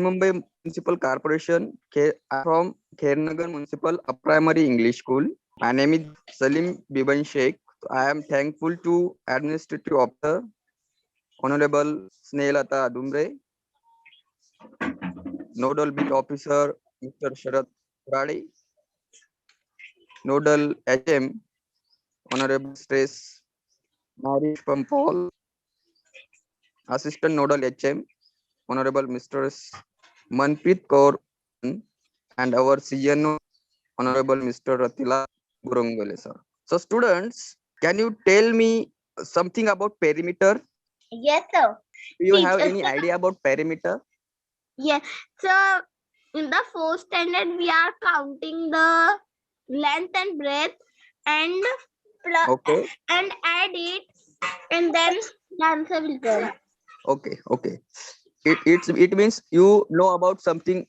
Mumbai Municipal Corporation. I'm from Khairnagar Municipal Primary English School. My name is Salim Biban Sheikh. I am thankful to Administrative Officer Honorable Snehata Adumre, Nodal Bit Officer Mr. Sharat Rade, Nodal HM Honorable Stress Marish Pampal, Assistant Nodal HM Honorable Mr. Manpreet Kaur, and our CNO Honorable Mr. Ratila Gurungale sir. So students, can you tell me something about perimeter? Yes, sir. Do you have Teacher, any idea about perimeter? yes. So in the fourth standard, we are counting the length and breadth and Okay, and add it, and then the answer will come. okay. It means you know about something.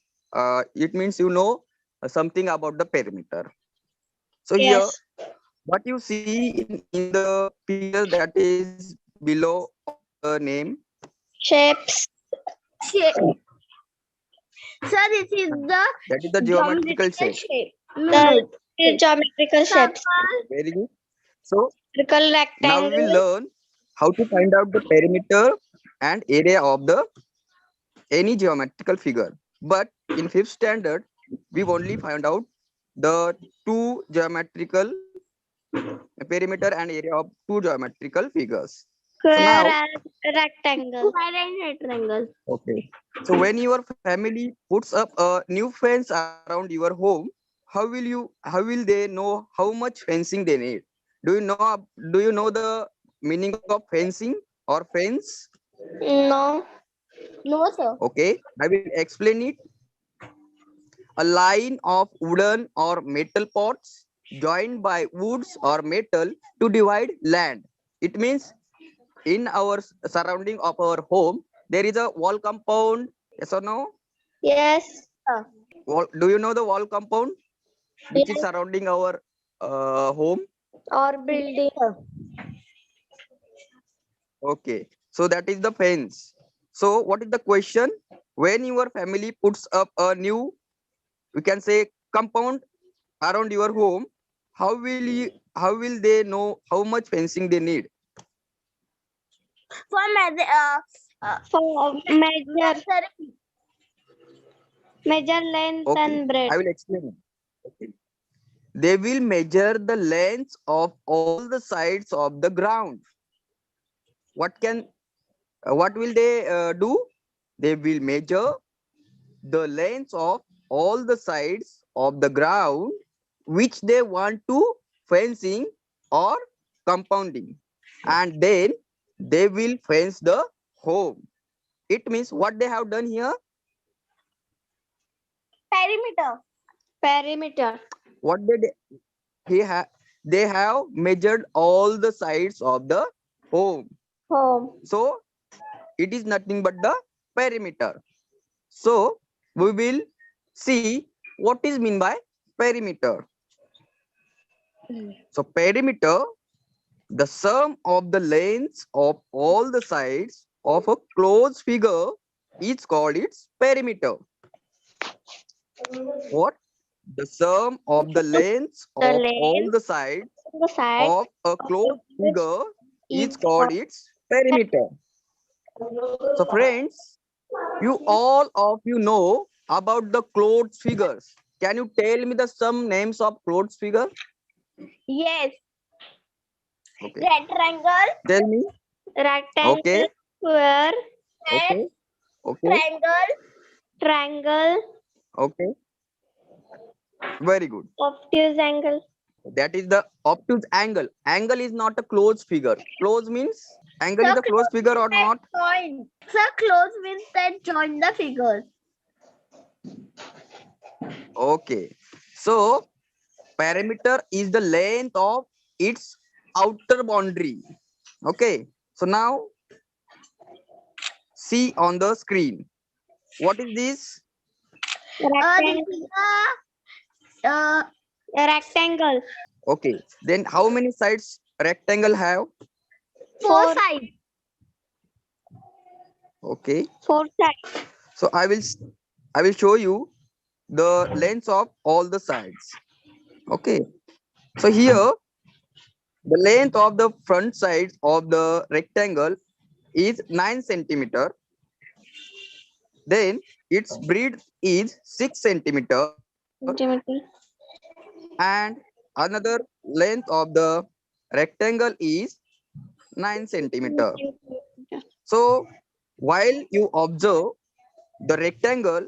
It means you know something about the perimeter. So here, Yes. what you see in the picture that is below the name, Shapes. Shape. So this is the that is the geometrical geometrical shape. shape. The geometrical shapes. Okay, very good. So Circle, now we will rectangle. learn how to find out the perimeter and area of the any geometrical figure. But in fifth standard, we only find out the two geometrical perimeter and area of two geometrical figures. So Square now, and rectangle. Square and rectangle. okay. So when your family puts up a new fence around your home, how will they know how much fencing they need? Do you know the meaning of fencing or fence? No. No, sir. Okay, I will explain it. A line of wooden or metal pots joined by woods or metal to divide land. It means in our surrounding of our home, there is a wall compound. Yes or no? Yes. Do you know the wall compound which is Yes. surrounding our home? Or building. Okay, so that is the fence. So what is the question? When your family puts up a new, we can say, compound around your home, how will they know how much fencing they need? For measure length Okay, and breadth. I will explain it. Okay. They will measure the length of all the sides of the ground. What will they do? They will measure the length of all the sides of the ground which they want to fencing or compounding, and then they will fence the home. It means what they have done here. Perimeter. Perimeter. What they have measured all the sides of the home, Home. so it is nothing but the perimeter. So we will see what is mean by perimeter. So perimeter, the sum of the lengths of all the sides of a closed figure is called its perimeter. What? The sum of the lengths The of all length the sides on the side of a of closed the figure is is called its perimeter. So friends, you all of you know about the closed figures. Can you tell me the some names of closed figure? yes. Okay. Rectangle. Tell me. Rectangle. Okay. Square. And Okay. Okay. triangle. Triangle. Okay. Very good. Obtuse angle. That is the obtuse angle. Angle is not a closed figure. Close means angle So is a closed close figure or that not? join. So close means that join the figure. Okay. So perimeter is the length of its outer boundary. Okay. So now see on the screen. What is this? This is a rectangle. Okay. Then how many sides rectangle have? Four sides. Okay. Four sides. So I will I will show you the lengths of all the sides. Okay. So here the length of the front sides of the rectangle is 9 centimeter. Then its breadth is 6 centimeter Centimeter. and another length of the rectangle is 9 centimeter. So while you observe the rectangle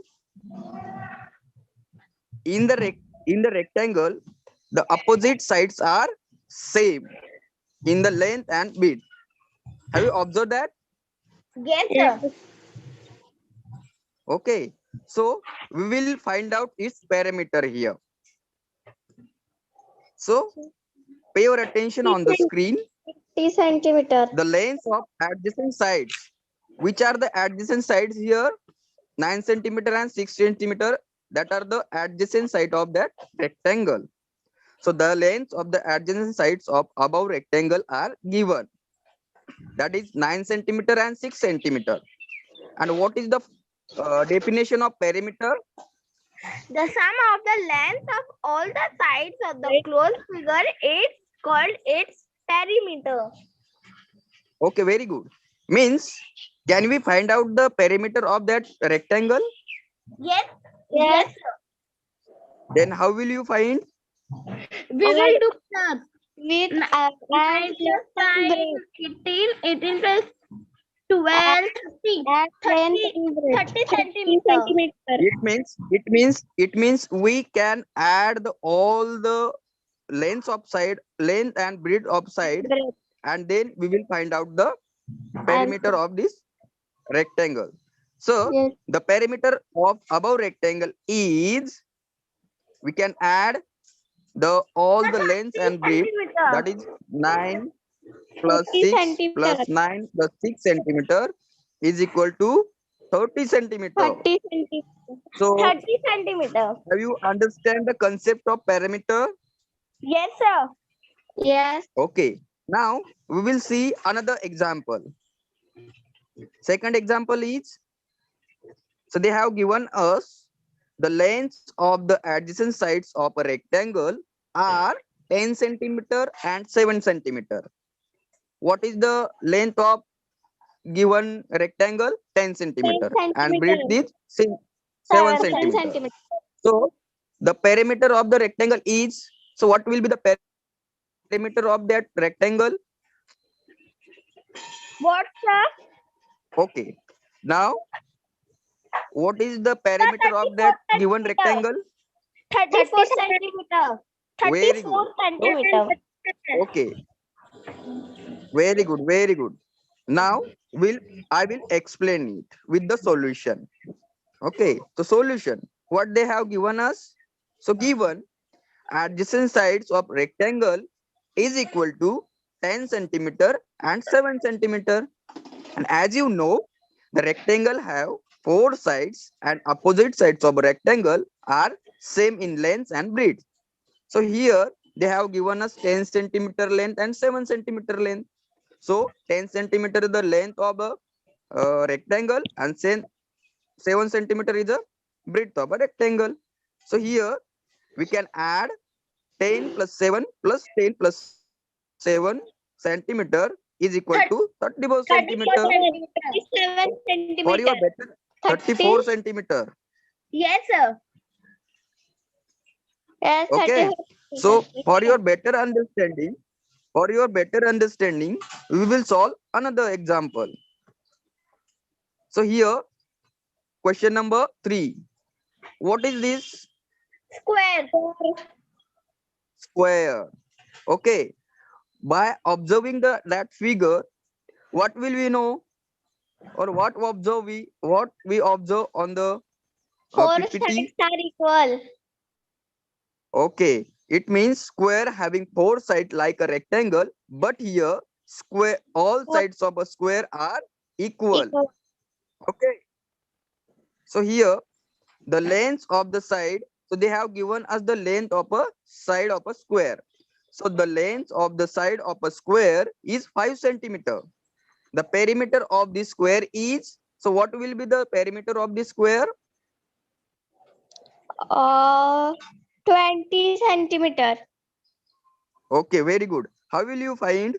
in the rectangle, the opposite sides are same in the length and width. Have you observed that? Yes, sir. Okay. So we will find out its parameter here. So pay your attention on the screen. 30 centimeter. The lengths of adjacent sides. Which are the adjacent sides here? 9 centimeter and 6 centimeter. That are the adjacent side of that rectangle. So the lengths of the adjacent sides of above rectangle are given. That is 9 centimeter and 6 centimeter. And what is the definition of perimeter? The sum of the length of all the sides of the closed figure is called its perimeter. Okay, very good. Means, can we find out the perimeter of that rectangle? Yes. Yes. Then how will you find? We will do that. With and just find 18 plus 12, 30 centimeter. It means we can add all the lengths of side, length and breadth of side, and then we will find out the perimeter of this rectangle. So Yes. the perimeter of above rectangle is, we can add the all the lengths and breadth, that is 9 plus 6 plus 9 plus 6 centimeter is equal to 30 centimeter. 30 centimeter. So 30 centimeter. have you understand the concept of perimeter? Yes, sir. Yes. Okay. Now we will see another example. Second example is, so they have given us the lengths of the adjacent sides of a rectangle are 10 centimeter and 7 centimeter. What is the length of given rectangle? 10 centimeter. And breadth is 7 centimeter. So the perimeter of the rectangle is, so what will be the perimeter of that rectangle? What, sir? Okay. Now, what is the perimeter of that given rectangle? 34 centimeter. Very 34 good. centimeter. Okay. Very good. Very good. Now, I will explain it with the solution. Okay. So solution. What they have given us? So given adjacent sides of rectangle is equal to 10 centimeter and 7 centimeter. And as you know, the rectangle have 4 sides and opposite sides of a rectangle are same in length and breadth. So here they have given us 10 centimeter length and 7 centimeter length. So 10 centimeter is the length of a rectangle and 7 centimeter is the breadth of a rectangle. So here we can add 10 plus 7 plus 10 plus 7 centimeter is equal to 34 centimeter. 37 For your centimeter. better, 34 centimeter. Yes, sir. Yes, Okay. 34 So centimeter. for your better understanding, we will solve another example. So here, question number 3. What is this? Square. Square. Okay. By observing that figure, what will we know? Or what we observe on the 4 PPT? sides are equal. Okay, it means square having 4 sides like a rectangle, but here square, all sides of a square are equal. Okay, so here the length of the side, so they have given us the length of a side of a square. So the length of the side of a square is 5 centimeter. The perimeter of this square is, so what will be the perimeter of this square? 20 centimeter. Okay, very good. How will you find?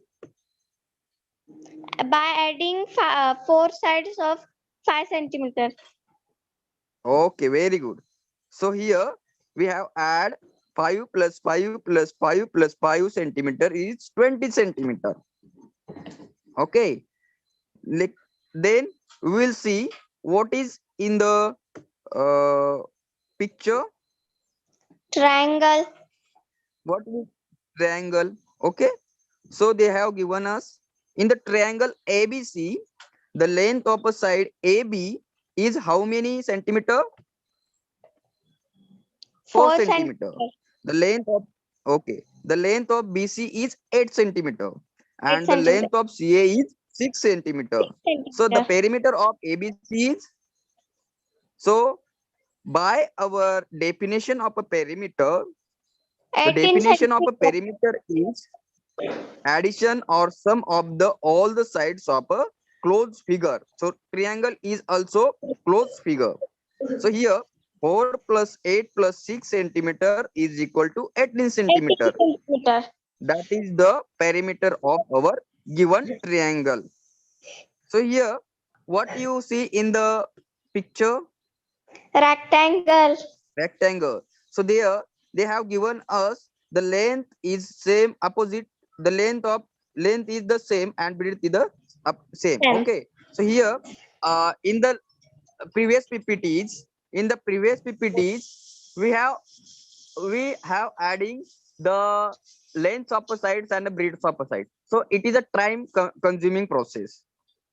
By adding four sides of 5 centimeter. Okay, very good. So here we have add 5 plus 5 plus 5 plus 5 centimeter is 20 centimeter. Okay. Like, then we will see what is in the uh, picture. Triangle. What is triangle? Okay. So they have given us in the triangle ABC, the length of a side AB is how many centimeter? 4 4 centimeter. centimeter. The length of okay. The length of BC is 8 centimeter, 8 and the centimeter. length of CA is 6 centimeter. 6 So the centimeter. perimeter of ABC is, so by our definition of a perimeter, the 18 definition of a centimeter. perimeter is addition or sum of the all the sides of a closed figure. So triangle is also closed figure. So here 4 plus 8 plus 6 centimeter is equal to 18 centimeter. 18 centimeter. That is the perimeter of our given triangle. So here what you see in the picture? Rectangle. Rectangle. So there they have given us the length is same opposite, the length is the same and width is the same. 10. Okay. So here in the previous PPTs, we have adding the lengths of the sides and the breadth of the side. So it is a time consuming process.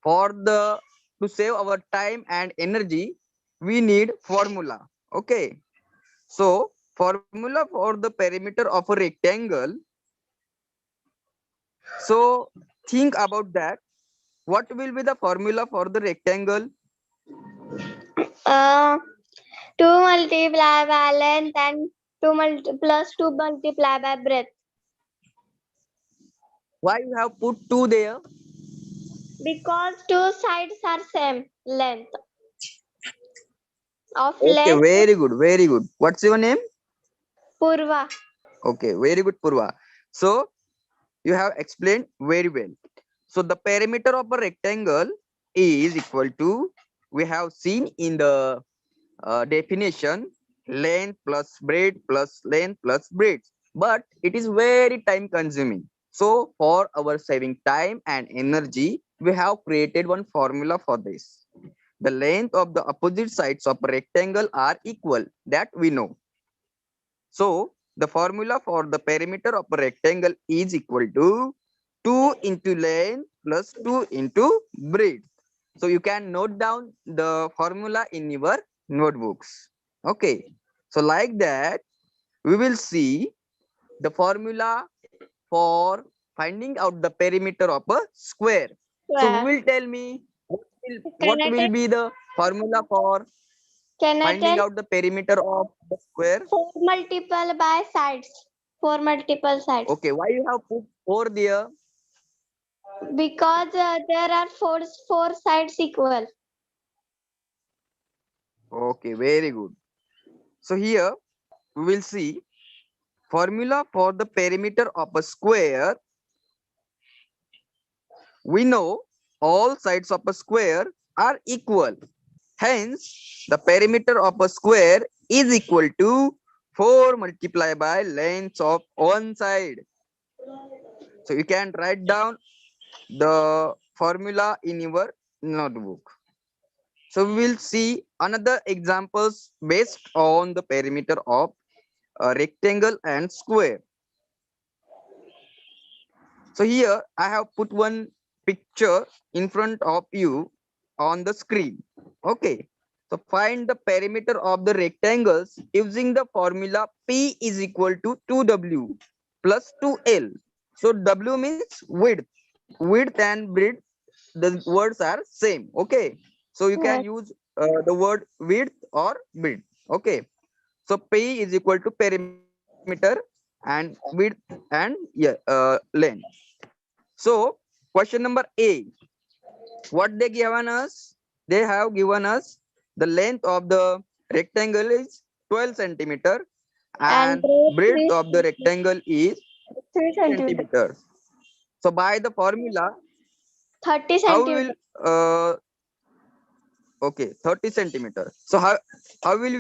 For the to save our time and energy, we need formula. Okay. So formula for the perimeter of a rectangle. So think about that. What will be the formula for the rectangle? Uh, 2 multiply by length and plus 2 multiply by breadth. Why you have put 2 there? Because two sides are same length of Okay, length. very good, very good. What's your name? Purva. Okay, very good, Purva. So you have explained very well. So the perimeter of a rectangle is equal to, we have seen in the definition, length plus breadth, but it is very time consuming. So for our saving time and energy, we have created one formula for this. The length of the opposite sides of a rectangle are equal, that we know. So the formula for the perimeter of a rectangle is equal to 2 into length plus 2 into breadth. So you can note down the formula in your notebooks. Okay. So like that, we will see the formula for finding out the perimeter of a square. So who Square. will tell me Can what I will take? be the formula for Can I finding tell? out the perimeter of the square? 4 multiple by sides. 4 multiple sides. Okay, why you have put 4 there? Because there are four sides equal. Okay, very good. So here we will see formula for the perimeter of a square. We know all sides of a square are equal. Hence, the perimeter of a square is equal to 4 multiplied by length of one side. So you can write down the formula in your notebook. So we will see another examples based on the perimeter of a rectangle and square. So here I have put one picture in front of you on the screen. Okay. So find the perimeter of the rectangles using the formula P is equal to 2W plus 2L. So W means width. Width and breadth, the words are same. Okay. So you can Yes. use the word width or breadth. Okay. So P is equal to perimeter and width and length. So question number A, what they given us? They have given us the length of the rectangle is 12 centimeter, And and breadth of the rectangle is 3 centimeter. centimeter. So by the formula, 30 how centimeter. will okay, 30 centimeter. So how will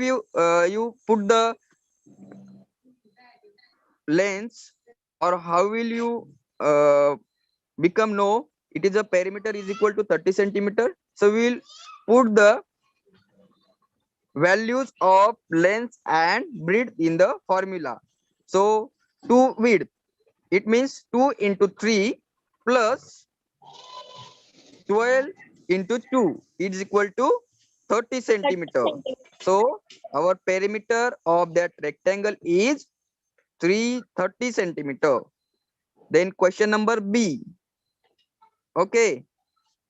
you put the length, or how will you become know it is a perimeter is equal to 30 centimeter? So we will put the values of length and breadth in the formula. So 2 width, it means 2 into 3 plus 12 into 2 is equal to 30 30 centimeter. centimeter. So our perimeter of that rectangle is 330 centimeter. Then question number B. Okay.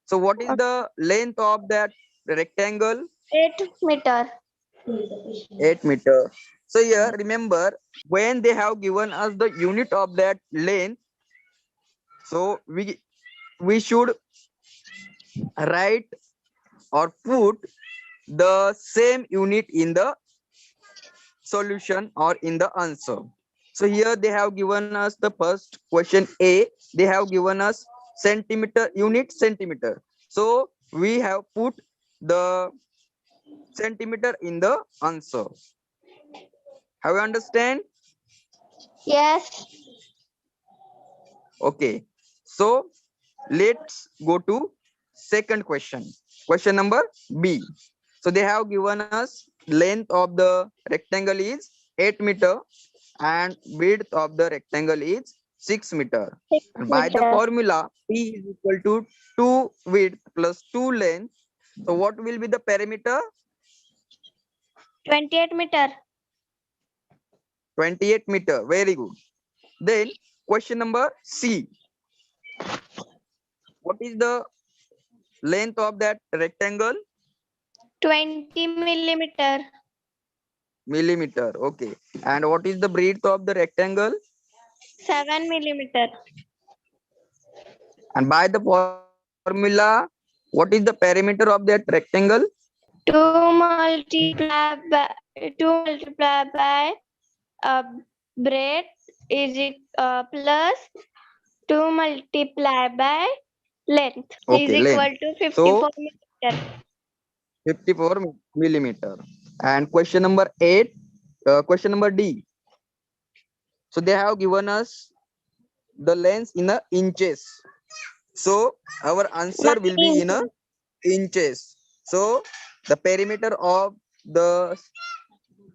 So what is the length of that rectangle? 8 meter. 8 meter. So here remember, when they have given us the unit of that length, so we should write or put the same unit in the solution or in the answer. So here they have given us the first question A. They have given us centimeter, unit centimeter. So we have put the centimeter in the answer. Have you understand? Yes. Okay. So let's go to second question. Question number B. So they have given us length of the rectangle is 8 meter and width of the rectangle is 6 meter. 6 And by the meter. formula, P is equal to 2 width plus 2 length. So what will be the perimeter? 28 meter. 28 meter. Very good. Then question number C. What is the length of that rectangle? 20 millimeter. Millimeter. Okay. And what is the breadth of the rectangle? 7 millimeter. And by the formula, what is the perimeter of that rectangle? 2 multiplied by 2 multiplied by uh, breadth is plus 2 multiplied by length is Okay, equal length. to So 54 millimeter. 54 millimeter. And question number 8, question number D. So they have given us the length in a inches. So our answer 9 will be in a inches. inches. So the perimeter of the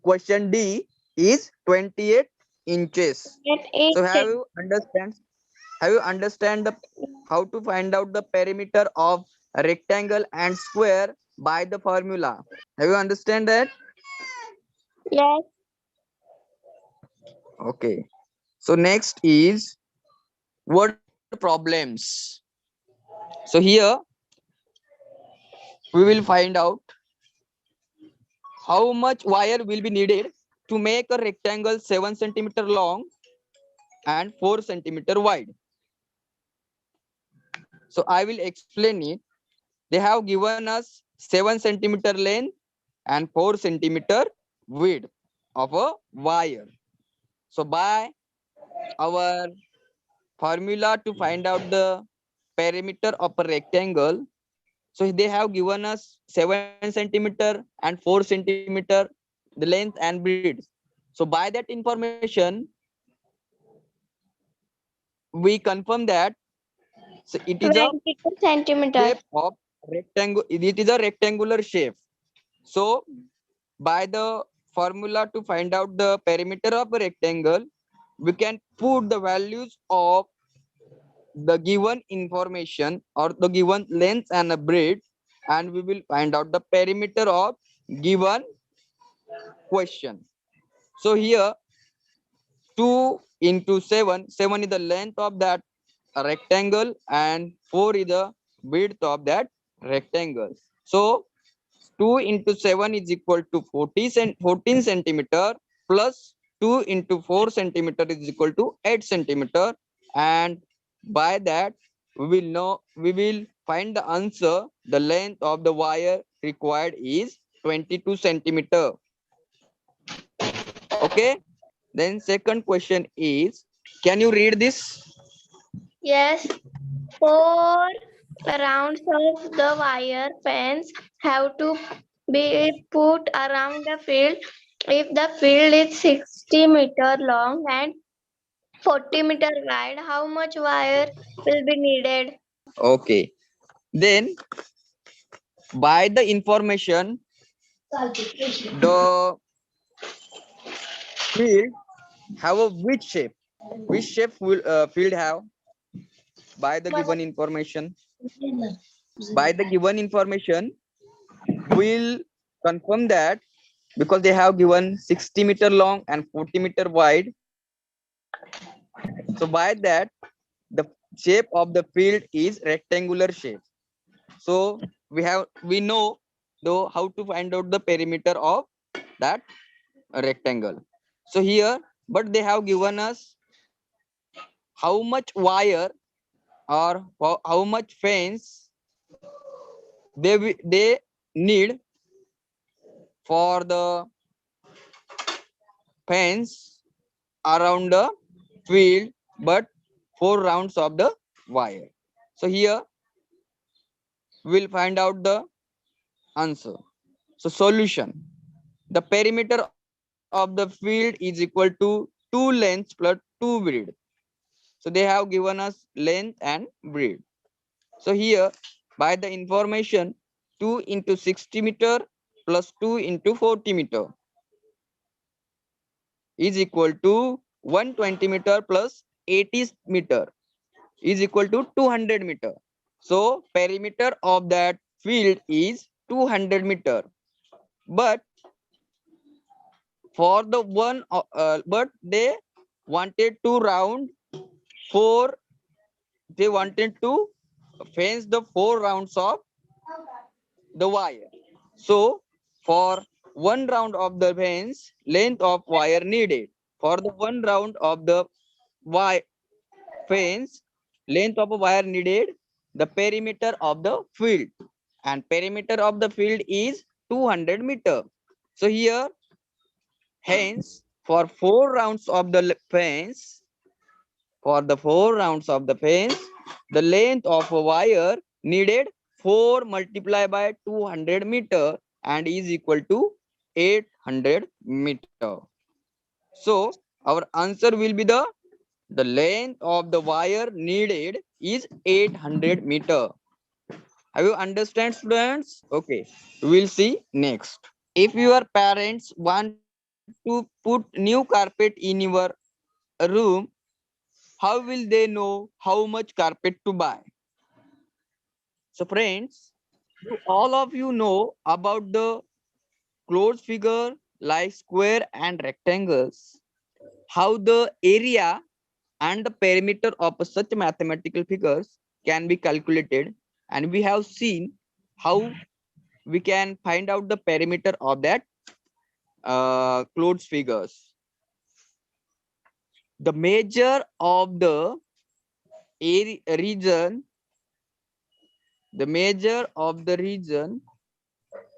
question D is 28 inches. 8 So inches. have you understand the how to find out the perimeter of a rectangle and square by the formula? Have you understand that? Yes. Okay. So next is word problems. So here we will find out how much wire will be needed to make a rectangle 7 centimeter long and 4 centimeter wide. So I will explain it. They have given us 7 centimeter length and 4 centimeter width of a wire. So by our formula to find out the perimeter of a rectangle, so they have given us 7 centimeter and 4 centimeter the length and breadth. So by that information, we confirm that so it is a 22 centimeter. shape of rectangle. It is a rectangular shape. So by the formula to find out the perimeter of a rectangle, we can put the values of the given information or the given length and a breadth, and we will find out the perimeter of given question. So here 2 into 7, 7 is the length of that rectangle and 4 is the width of that rectangle. So 2 into 7 is equal to 14 centimeter plus 2 into 4 centimeter is equal to 8 centimeter, and by that we will find the answer. The length of the wire required is 22 centimeter. Okay. Then second question is, can you read this? Yes. 4 rounds of the wire fence have to be put around the field. If the field is 60-meter long and 40-meter wide, how much wire will be needed? Okay. Then by the information, the field have a which shape? Which shape will field have by the given information? By the given information, we'll confirm that because they have given 60-meter long and 40-meter wide. So by that, the shape of the field is rectangular shape. So we know though how to find out the perimeter of that rectangle. So here, but they have given us how much wire or how much fence they need for the fence around the field, but 4 rounds of the wire. So here we'll find out the answer. So solution, the perimeter of the field is equal to 2 lengths plus 2 width. So they have given us length and width. So here by the information, 2 into 60 meter plus 2 into 40 meter is equal to 120 meter plus 80 meter is equal to 200 meter. So perimeter of that field is 200 meter. But for the one, but they wanted to round 4. They wanted to fence the 4 rounds of the wire. So for one round of the fence, length of wire needed. For the one round of the wire fence, length of a wire needed, the perimeter of the field, and perimeter of the field is 200 meter. So here, hence, for 4 rounds of the fence, for the 4 rounds of the fence, the length of a wire needed 4 multiplied by 200 meter and is equal to 800 meter. So our answer will be the length of the wire needed is 800 meter. Have you understand, students? Okay, we'll see next. If your parents want to put new carpet in your room, how will they know how much carpet to buy? So friends, all of you know about the closed figure like square and rectangles, how the area and the perimeter of such mathematical figures can be calculated, and we have seen how we can find out the perimeter of that closed figures. The measure of the region, the measure of the region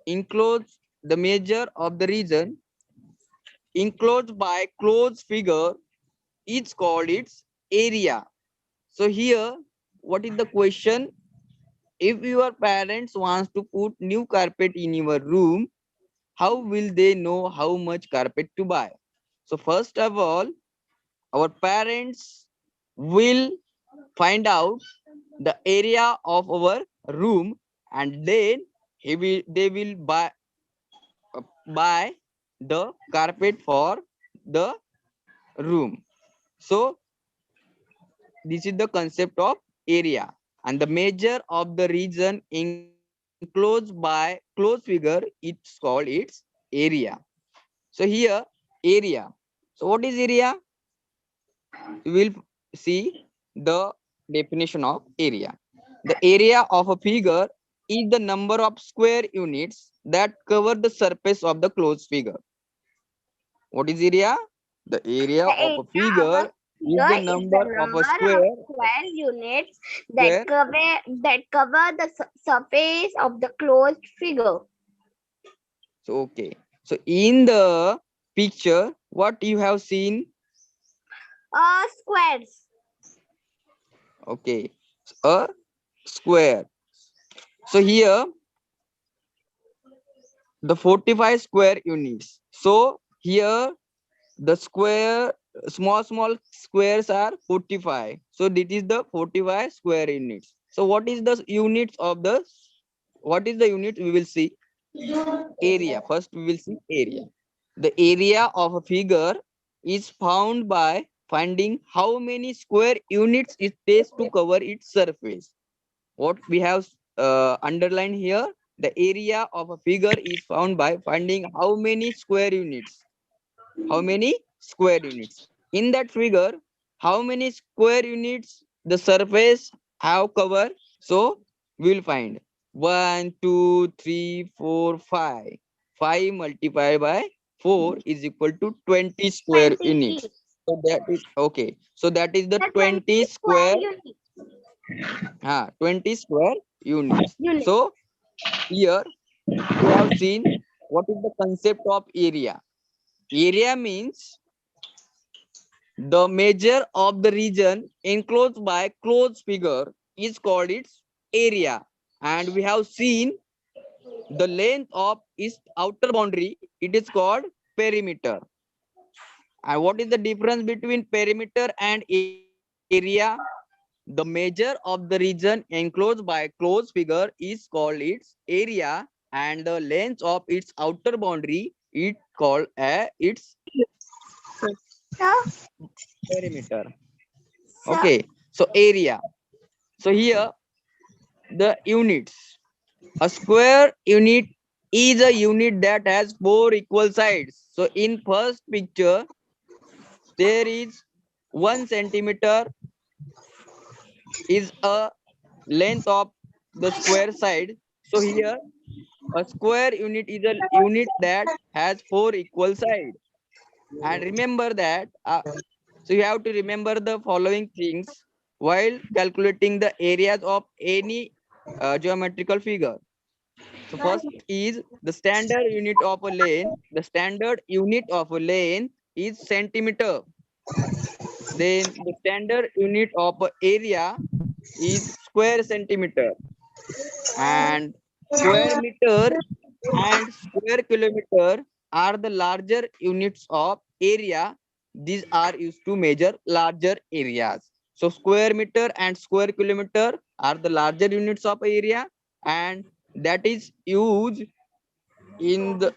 includes the measure of the region enclosed by closed figure is called its area. So here, what is the question? If your parents wants to put new carpet in your room, how will they know how much carpet to buy? So first of all, our parents will find out the area of our room, and then they will buy the carpet for the room. So this is the concept of area, and the measure of the region enclosed by closed figure, it's called its area. So here, area. So what is area? We will see the definition of area. The area of a figure is the number of square units that cover the surface of the closed figure. What is area? The area The of area a of figure a is the figure is the number of a number of square square units square. that cover the surface of the closed figure. So okay. So in the picture, what you have seen? Squares. Okay, a square. So here the 45 square units. So here the square, small squares are 45. So this is the 45 square units. So what is the units of the, what is the unit? We will see area. First we will see area. The area of a figure is found by finding how many square units it takes to cover its surface. What we have underlined here, the area of a figure is found by finding how many square units. How many square units? In that figure, how many square units the surface have cover? So we will find 1, 2, 3, 4, 5. 5 multiplied by 4 is equal to 20 square 20. units. So that is okay. So that is the The 20 20 square square, unit. 20 square units. Unit. So here we have seen what is the concept of area. Area means the measure of the region enclosed by closed figure is called its area. And we have seen the length of its outer boundary, it is called perimeter. And what is the difference between perimeter and area? The measure of the region enclosed by closed figure is called its area, and the length of its outer boundary it called its So, perimeter. so Okay, so area. So here the units. A square unit is a unit that has 4 equal sides. So in first picture, there is 1 centimeter is a length of the square side. So here a square unit is a unit that has 4 equal sides. And remember that, so you have to remember the following things while calculating the areas of any geometrical figure. So first is the standard unit of a lane. The standard unit of a lane is centimeter. Then the standard unit of a area is square centimeter. And square meter and square kilometer are the larger units of area. These are used to measure larger areas. So square meter and square kilometer are the larger units of area, and that is used to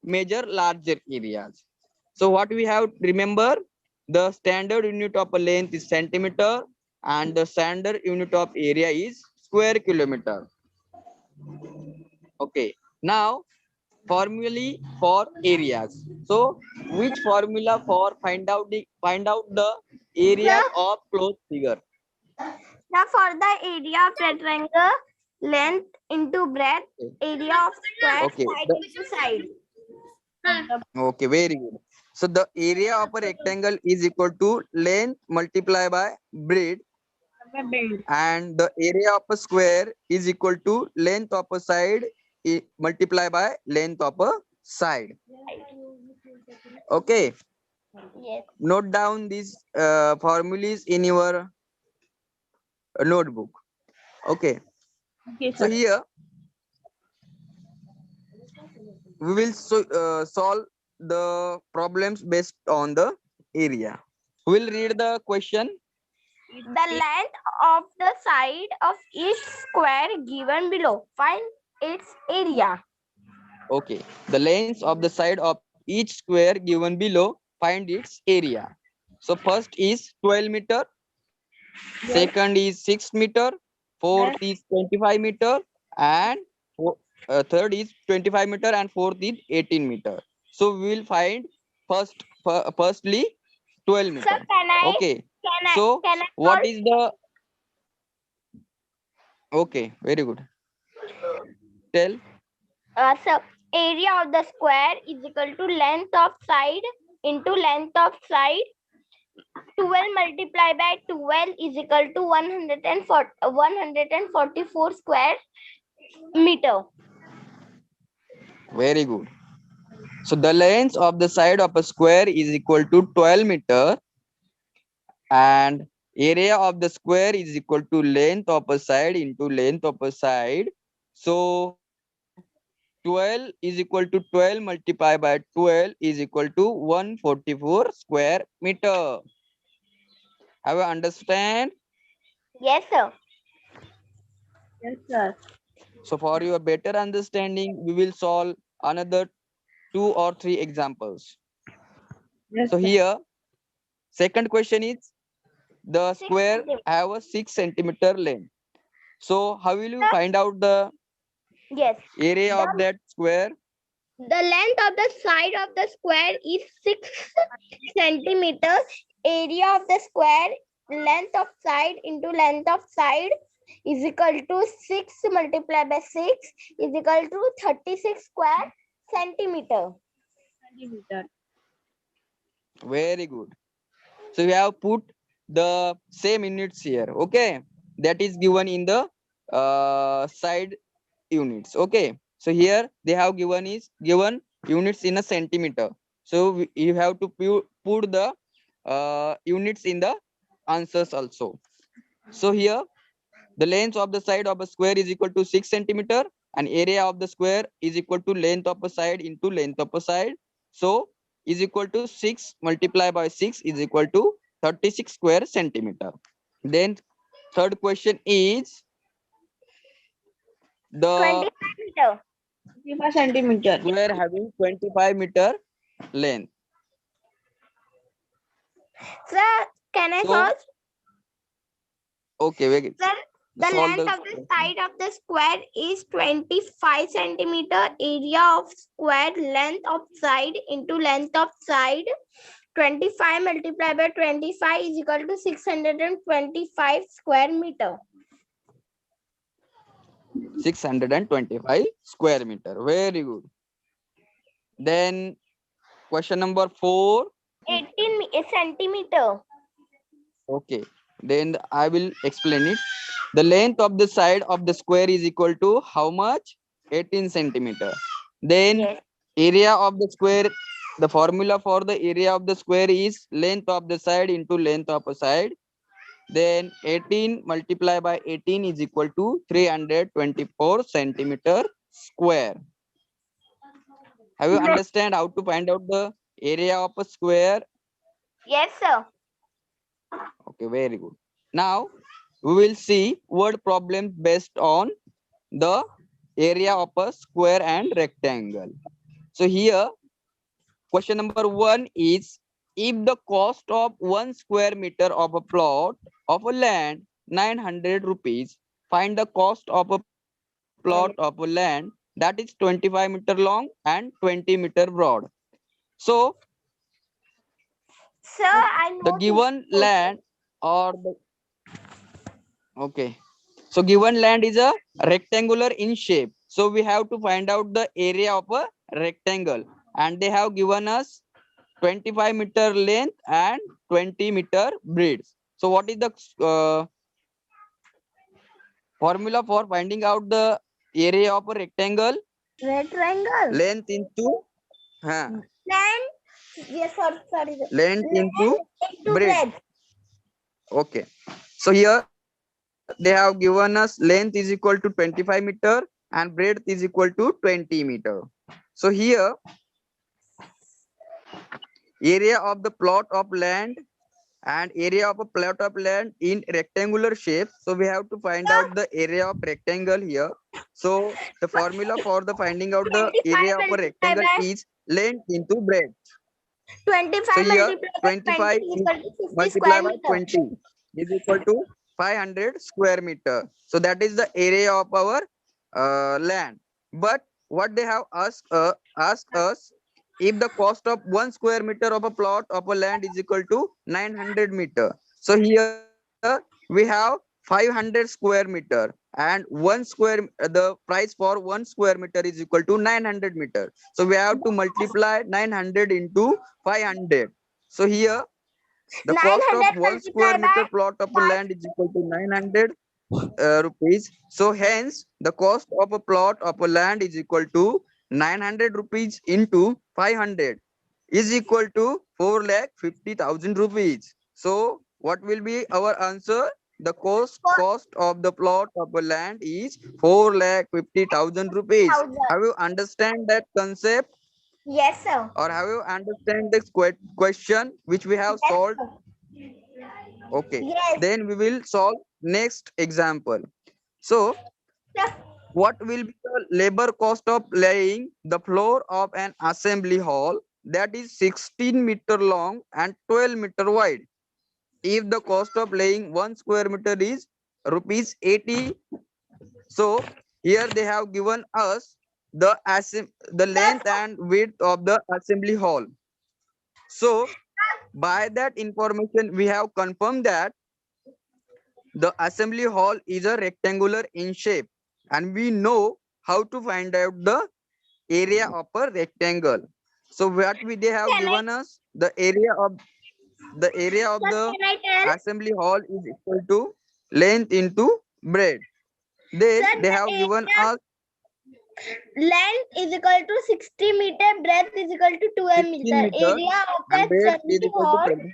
measure larger areas. So what we have to remember, the standard unit of a length is centimeter and the standard unit of area is square kilometer. Okay. Now formulae for areas. So which formula for find out the areas Sir, of closed figure? now for the area of rectangle, length into breadth, area of square, Okay. side into side. Okay, very good. So the area of a rectangle is equal to length multiplied by breadth, and the area of a square is equal to length of a side multiplied by length of a side. Okay, Yes. note down these formulas in your notebook. Okay, Okay, so sir. here we will solve the problems based on the area. We'll read the question. The length of the side of each square given below. Find its area. Okay, the length of the side of each square given below, find its area. So first is 12 meter, second is 6 meter, fourth is 25 meter, and third is 25 meter, and fourth is 18 meter. So we will find firstly 12 Sir, meter. Okay, so can I what is the, okay, very good. Tell. so area of the square is equal to length of side into length of side. 12 multiplied by 12 is equal to 144 square meter. Very good. So the length of the side of a square is equal to 12 meter and area of the square is equal to length of a side into length of a side. So 12 is equal to 12 multiplied by 12 is equal to 144 square meter. Have you understand? Yes, sir. Yes, sir. So for your better understanding, we will solve another 2 or 3 examples. Yes, So sir. here, second question is the 6 square centimeters. have a 6 centimeter length. So how will you Sir, find out the yes. area of The, that square? the length of the side of the square is 6 centimeters. Area of the square, length of side into length of side is equal to 6 multiplied by 6 is equal to 36 square centimeter. Centimeter. Very good. So we have put the same units here. Okay, that is given in the side units. Okay, so here they have given units in a centimeter. So you have to put the units in the answers also. So here the length of the side of a square is equal to 6 centimeter and area of the square is equal to length of a side into length of a side. So is equal to 6 multiplied by 6 is equal to 36 square centimeter. Then third question is the 25 meter. 25 centimeter. square having 25 meter length. Sir, can I So solve? okay, wait. Sir, the Solve length the of the side of the square is 25 centimeter. Area of square, length of side into length of side. 25 multiplied by 25 is equal to 625 square meter. 625 square meter. Very good. Then question number 4. 18 centimeter. Okay, then I will explain it. The length of the side of the square is equal to how much? 18 centimeter. Then Yes. area of the square, the formula for the area of the square is length of the side into length of a side. Then 18 multiplied by 18 is equal to 324 centimeter square. Have you understand how to find out the area of a square? Yes, sir. Okay, very good. Now we will see word problems based on the area of a square and rectangle. So here question number 1 is if the cost of 1 square meter of a plot of a land 900 rupees, find the cost of a plot of a land that is 25 meter long and 20 meter broad. So Sir, I the know this. given land or the okay, so given land is a rectangular in shape. So we have to find out the area of a rectangle and they have given us 25 meter length and 20 meter breadth. So what is the formula for finding out the area of a rectangle? Rectangle. Length into Length. Yes, sorry. length into Length into breadth. breadth. Okay. So here they have given us length is equal to 25 meter and breadth is equal to 20 meter. So here area of the plot of land and area of a plot of land in rectangular shape. So we have to find out the area of rectangle here. So the formula for the finding out the 25 area of a multiplied rectangle by is length into breadth. 25 So here multiplied by 20 25 is is equal to 50 square multiplied by meter. 20 is equal to 500 square meter. So that is the area of our land. But what they have asked us, if the cost of 1 square meter of a plot of a land is equal to 900 meter. So here we have 500 square meter and 1 square, the price for 1 square meter is equal to 900 meter. So we have to multiply 900 into 500. So here the cost of 900 1 square multiplied by meter plot of a land is equal to 900 rupees. So hence the cost of a plot of a land is equal to 900 rupees into 500 is equal to 4,50,000 rupees. So what will be our answer? The cost of the plot of a land is 4,50,000 rupees. Have you understand that concept, Yes, sir. or have you understand this question which we have solved? Okay, Yes. then we will solve next example. So Sir. what will be the labor cost of laying the floor of an assembly hall that is 16-meter long and 12-meter wide? If the cost of laying 1 square meter is rupees 80, so here they have given us the length and width of the assembly hall. So by that information, we have confirmed that the assembly hall is a rectangular in shape, and we know how to find out the area of a rectangle. So what they have Can I- given us, the area of Sir, the can I tell? assembly hall is equal to length into breadth. Then Sir, they the have given area us length is equal to 60 meter, breadth is equal to 12 16 meter. meters Area of and that breadth is assembly equal to hall, 20.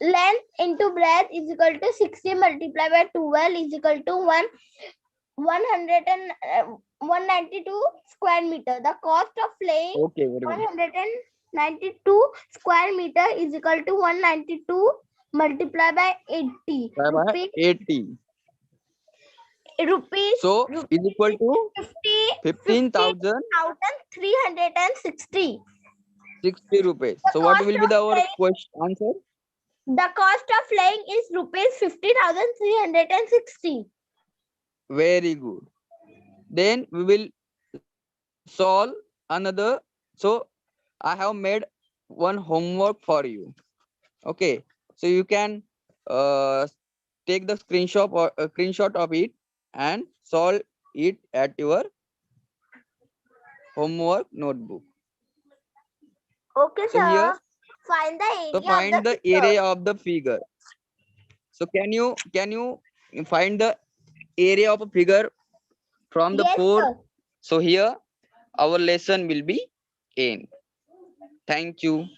length into breadth is equal to 60 multiplied by 12 is equal to 192 square meter. The cost of laying Okay, very good. 192 square meter is equal to 192 multiplied by 80. By 80. Rupees So is equal to 15,060 15,360. rupees. The So what cost will be of the our laying, question answer? the cost of laying is rupees 50,360. Very good. Then we will solve another. So I have made one homework for you. Okay, so you can take the screenshot of it and solve it at your homework notebook. Okay, So here, sir. Find the area so find the area of the figure. So can you find the area of a figure from the Yes, four? sir. So here our lesson will be end. Thank you.